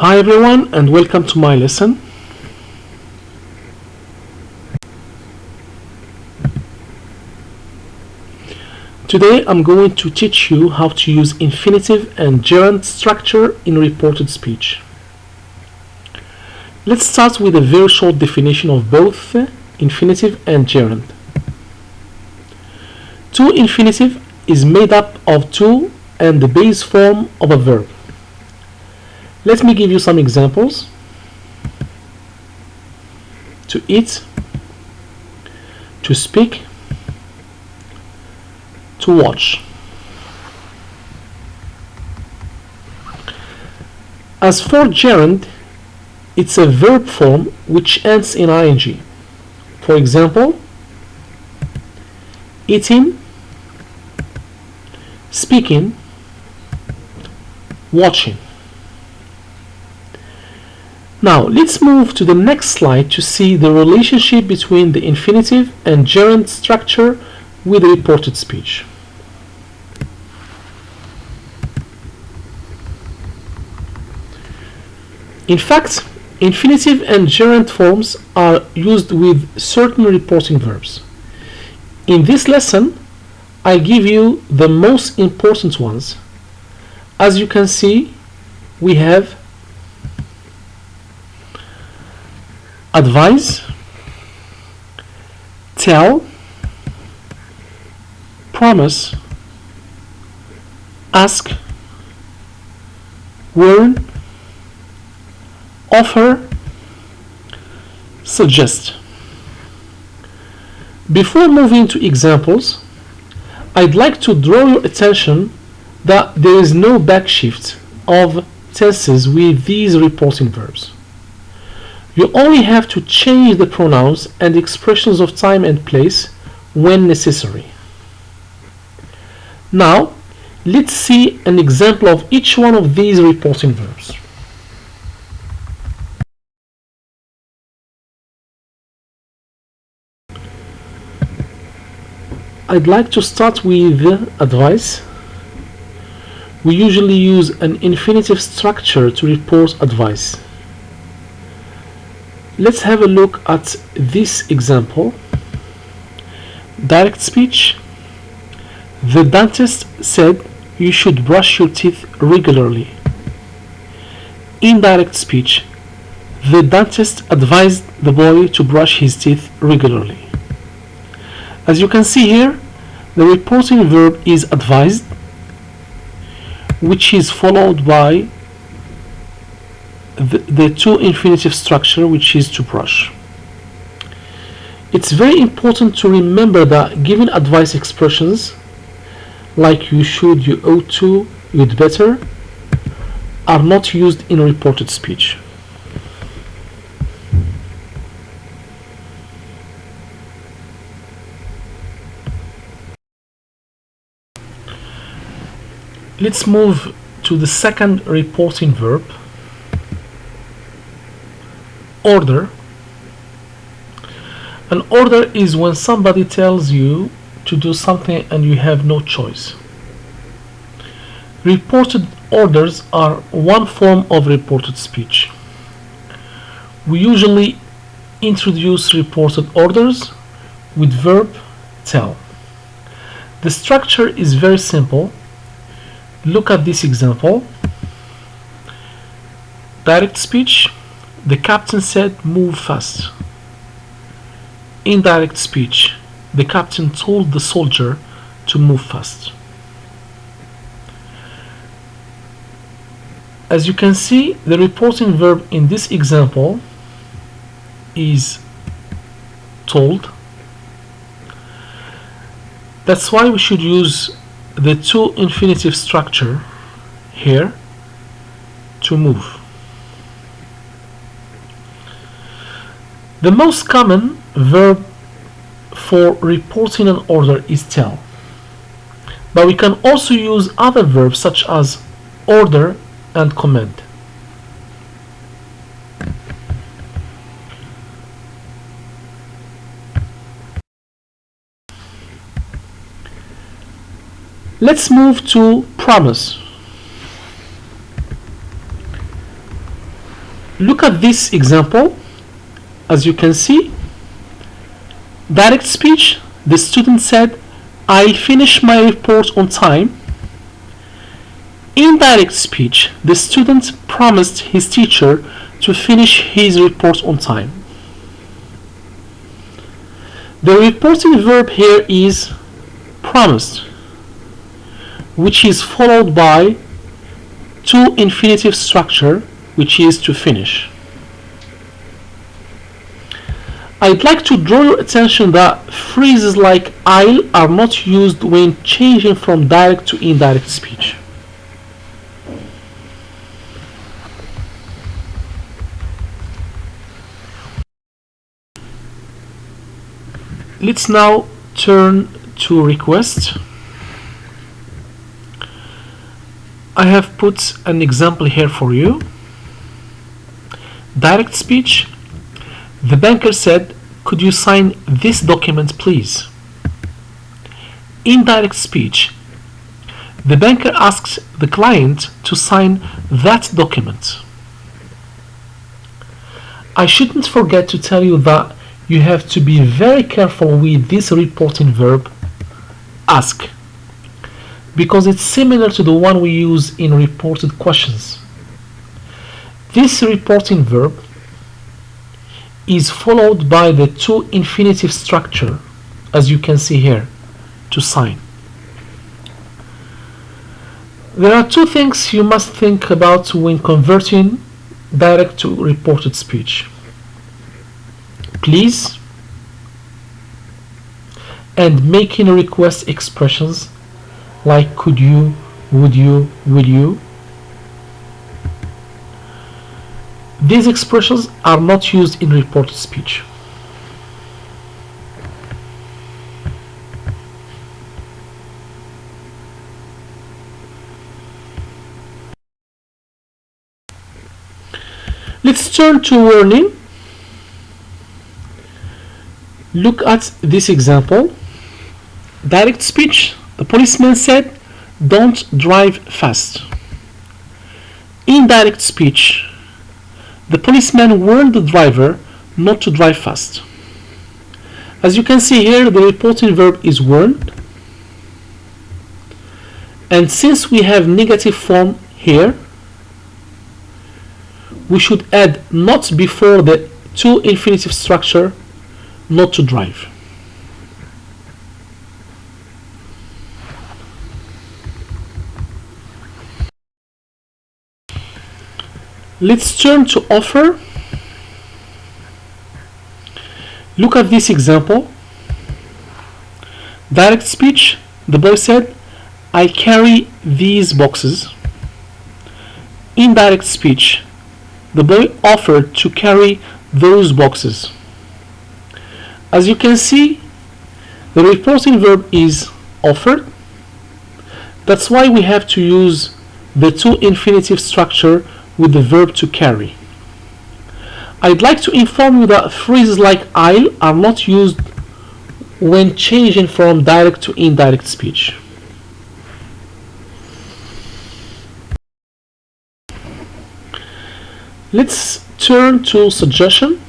Hi everyone and welcome to my lesson. Today I'm going to teach you how to use infinitive and gerund structure in reported speech. Let's start with a very short definition of both infinitive and gerund. To infinitive is made up of to and the base form of a verb. Let me give you some examples. To eat, to speak, to watch. As for gerund, it's a verb form which ends in ing. For example, eating, speaking, watching. Now let's move to the next slide to see the relationship between the infinitive and gerund structure with reported speech. In fact, infinitive and gerund forms are used with certain reporting verbs. In this lesson, I give you the most important ones. As you can see, we have advise, tell, promise, ask, warn, offer, suggest. Before moving to examples, I'd like to draw your attention that there is no backshift of tenses with these reporting verbs. You only have to change the pronouns and expressions of time and place when necessary. Now, let's see an example of each one of these reporting verbs. I'd like to start with advice. We usually use an infinitive structure to report advice. Let's have a look at this example. Direct speech. The dentist said you should brush your teeth regularly. Indirect speech. The dentist advised the boy to brush his teeth regularly. As you can see here, the reporting verb is advised, which is followed by the to infinitive structure, which is to brush. It's very important to remember that given advice expressions like you should, you ought to, you'd better are not used in reported speech. Let's move to the second reporting verb, order. An order is when somebody tells you to do something and you have no choice. Reported orders are one form of reported speech. We usually introduce reported orders with verb tell. The structure is very simple. Look at this example. Direct speech. The captain said move fast. Indirect speech. The captain told the soldier to move fast. As you can see, the reporting verb in this example is told. That's why we should use the to infinitive structure here to move. The most common verb for reporting an order is tell, but we can also use other verbs such as order and command. Let's move to promise. Look at this example. As you can see, direct speech, the student said, I'll finish my report on time. Indirect speech, the student promised his teacher to finish his report on time. The reporting verb here is promised, which is followed by to infinitive structure, which is to finish. I'd like to draw your attention that phrases like I'll are not used when changing from direct to indirect speech. Let's now turn to request. I have put an example here for you. Direct speech. The banker said, could you sign this document, please? Indirect speech. The banker asks the client to sign that document. I shouldn't forget to tell you that you have to be very careful with this reporting verb, ask, because it's similar to the one we use in reported questions. This reporting verb is followed by the to infinitive structure, as you can see here, to sign. There are two things you must think about when converting direct to reported speech. Please and making request expressions like could you, would you, will you. These expressions are not used in reported speech. Let's turn to learning. Look at this example. Direct speech. The policeman said, don't drive fast. Indirect speech. The policeman warned the driver not to drive fast. As you can see here, the reporting verb is warned. And since we have negative form here, we should add not before the to infinitive structure, not to drive. Let's turn to offer. Look at this example. Direct speech. The boy said, I carry these boxes. Indirect speech. The boy offered to carry those boxes. As you can see, the reporting verb is offered. That's why we have to use the to infinitive structure with the verb to carry. I'd like to inform you that phrases like I'll are not used when changing from direct to indirect speech. Let's turn to suggestion.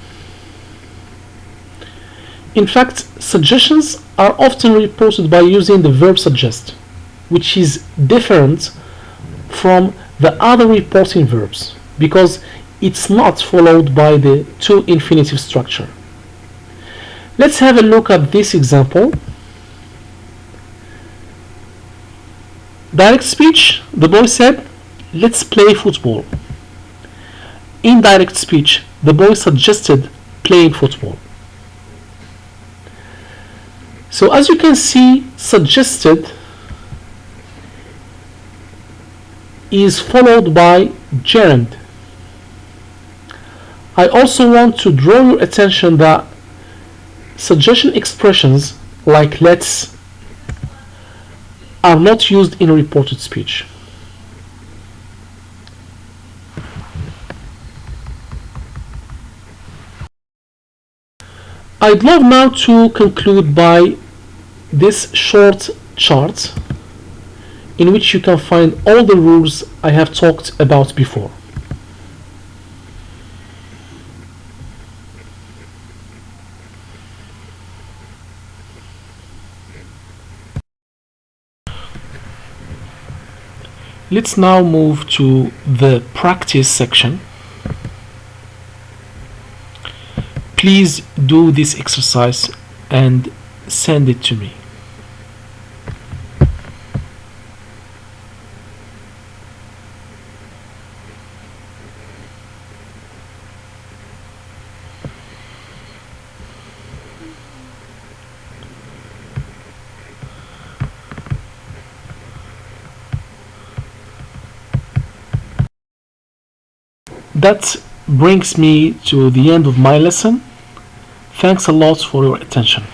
In fact, suggestions are often reported by using the verb suggest, which is different from the other reporting verbs because it's not followed by the to infinitive structure. Let's have a look at this example. Direct speech, the boy said, let's play football. Indirect speech, the boy suggested playing football. So as you can see, suggested is followed by gerund. I also want to draw your attention that suggestion expressions like let's are not used in reported speech. I'd love now to conclude by this short chart in which you can find all the rules I have talked about before. Let's now move to the practice section. Please do this exercise and send it to me. That brings me to the end of my lesson. Thanks a lot for your attention.